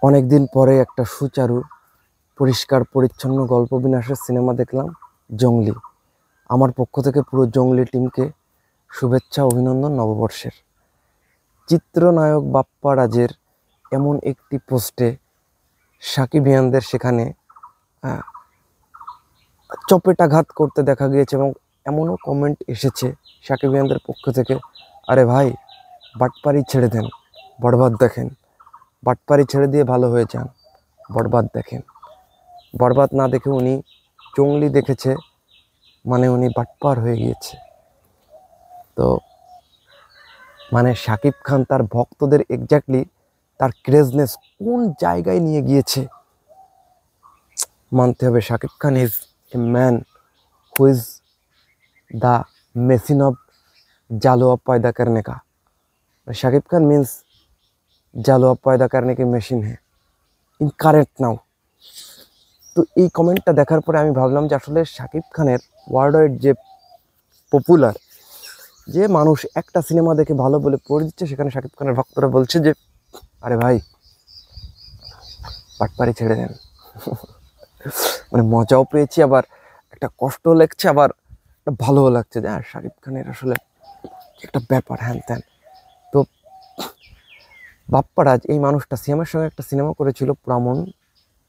অনেকদিন পরে একটা সুচারু পরিষ্কার পরিচ্ছন্ন গল্প বিন্যাসের সিনেমা দেখলাম, জংলি। আমার পক্ষ থেকে পুরো জংলি টিমকে শুভেচ্ছা, অভিনন্দন নববর্ষের। চিত্রনায়ক বাপ্পা রাজের এমন একটি পোস্টে সাকিবিয়ানদের সেখানে চপেটাঘাত করতে দেখা গিয়েছে এবং এমনও কমেন্ট এসেছে সাকিবিয়ানদের পক্ষ থেকে, আরে ভাই বাটপারি ছেড়ে দেন, বরবাদ দেখেন। বাটপারি ছেড়ে দিয়ে ভালো হয়ে যান, বরবাদ দেখেন। বরবাদ না দেখে উনি জংলি দেখেছে, মানে উনি বাটপার হয়ে গিয়েছে। তো মানে শাকিব খান তার ভক্তদের এক্স্যাক্টলি তার ক্রেজনেস কোন জায়গায় নিয়ে গিয়েছে মানতে হবে। Shakib Khan is a man who is the machine of जालुआ पैदा करने का। शाकिब खान मीन्स जालुआ पैदा करने की मशीन है इन কারেন্ট নাও। তো এই কমেন্টটা দেখার পরে আমি ভাবলাম যে আসলে শাকিব খানের ওয়ার্ল্ড ওয়াইড যে পপুলার, যে মানুষ একটা সিনেমা দেখে ভালো বলে পড়ে দিচ্ছে, সেখানে শাকিব খানের ভক্তরা বলছে যে আরে ভাই পাটপাড়ি ছেড়ে দেন। মানে মজাও পেয়েছি, আবার একটা কষ্টও লাগছে, আবার ভালোও লাগছে যে শাকিব খানের আসলে একটা ব্যাপার হ্যান ত্যান। তো বাপ্পারাজ এই মানুষটা সিএমের সঙ্গে একটা সিনেমা করেছিল প্রামণ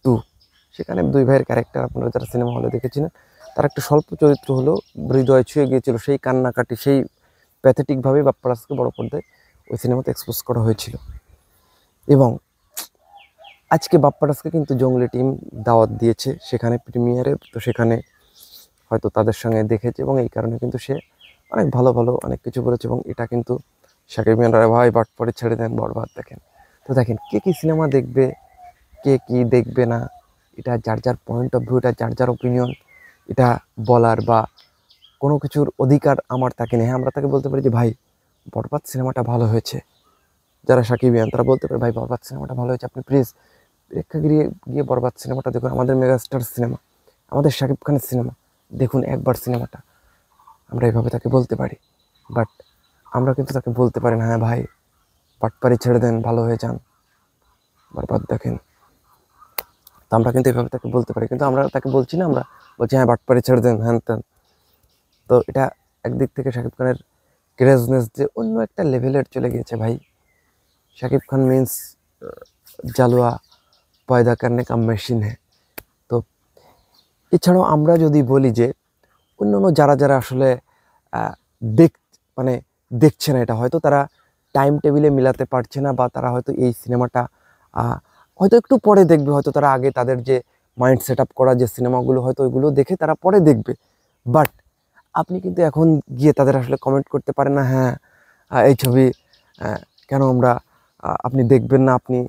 2। সেখানে দুই ভাইয়ের ক্যারেক্টার আপনারা যারা সিনেমা হলে দেখেছিলেন, তার একটা স্বল্প চরিত্র হলো হৃদয় ছুঁয়ে গিয়েছিল। সেই কান্নাকাটি, সেই প্যাথেটিকভাবেই বাপ্পারাজকে বড় পর্দায় ওই সিনেমাতে এক্সপোজ করা হয়েছিল। এবং আজকে বাপ্পারাজকে কিন্তু জংলি টিম দাওয়াত দিয়েছে সেখানে প্রিমিয়ারে। তো সেখানে হয়তো তাদের সঙ্গে দেখেছে এবং এই কারণে কিন্তু সে অনেক ভালো ভালো অনেক কিছু বলেছে। এবং এটা কিন্তু সাকিবিয়ানরা ভাই বাটপাড়ি ছেড়ে দেন, বরবাদ দেখেন। তো দেখেন কে কী সিনেমা দেখবে, কে কী দেখবে না, এটা যার যার পয়েন্ট অফ ভিউ, এটা যার যার ওপিনিয়ন, এটা বলার বা কোনো কিছুর অধিকার আমার তাকে নেই। আমরা তাকে বলতে পারি যে ভাই বরবাদ সিনেমাটা ভালো হয়েছে। যারা সাকিবিয়ান তারা বলতে পারে ভাই বরবাদ সিনেমাটা ভালো হয়েছে, আপনি প্লিজ প্রেক্ষাগৃহে গিয়ে বরবাদ সিনেমাটা দেখুন, আমাদের মেগাস্টার সিনেমা, আমাদের শাকিব খানের সিনেমা, দেখুন একবার সিনেমাটা। আমরা এইভাবে তাকে বলতে পারি। বাট আমরা কিন্তু তাকে বলতে পারি না হ্যাঁ ভাই বাটপারি ছেড়ে দেন, ভালো হয়ে যান, বরবাদ দেখেন। তো আমরা কিন্তু এইভাবে তাকে বলতে পারি, কিন্তু আমরা তাকে বলছি না, আমরা বলছি হ্যাঁ বাটপারি ছেড়ে দেন হ্যান ত্যান। তো এটা একদিক থেকে শাকিব খানের ক্রেজনেস যে অন্য একটা লেভেলের চলে গিয়েছে ভাই। শাকিব খান মিন্স জালুয়া পয়দা করনে কা মেশিন হ্যাঁ। তো এছাড়াও আমরা যদি বলি যে অন্যান্য যারা যারা আসলে দেখ মানে দেখছে না, এটা হয়তো তারা টাইম টেবিলে মিলাতে পারছে না, বা তারা হয়তো এই সিনেমাটা হয়তো একটু পরে দেখবে, হয়তো তারা আগে তাদের যে মাইন্ড সেট আপ করা যে সিনেমাগুলো হয়তো ওইগুলো দেখে তারা পরে দেখবে। বাট আপনি কিন্তু এখন গিয়ে তাদের আসলে কমেন্ট করতে পারেন না হ্যাঁ এই ছবি কেন আমরা আপনি দেখবেন না, আপনি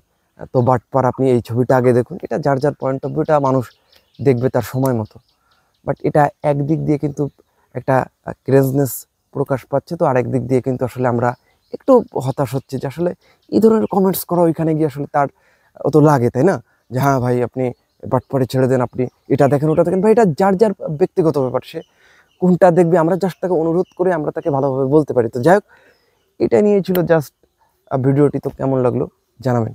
তো বাটপার, আপনি এই ছবিটা আগে দেখুন। এটা যার যার পয়েন্ট অফ ভিউটা মানুষ দেখবে তার সময় মতো। বাট এটা একদিক দিয়ে কিন্তু একটা ক্রেজনেস প্রকাশ পাচ্ছে, তো আরেক দিক দিয়ে কিন্তু আসলে আমরা একটু হতাশ হচ্ছি যে আসলে এই ধরনের কমেন্টস করা ওইখানে গিয়ে আসলে তার অত লাগে, তাই না? যে হ্যাঁ ভাই আপনি বাটপারে ছেড়ে দেন, আপনি এটা দেখেন ওটা দেখেন। ভাই এটা যার যার ব্যক্তিগত ব্যাপার, সে কোনটা দেখবে আমরা জাস্ট তাকে অনুরোধ করে আমরা তাকে ভালোভাবে বলতে পারি। তো যাই হোক, এটা নিয়ে ছিল জাস্ট ভিডিওটি। তো কেমন লাগলো জানাবেন।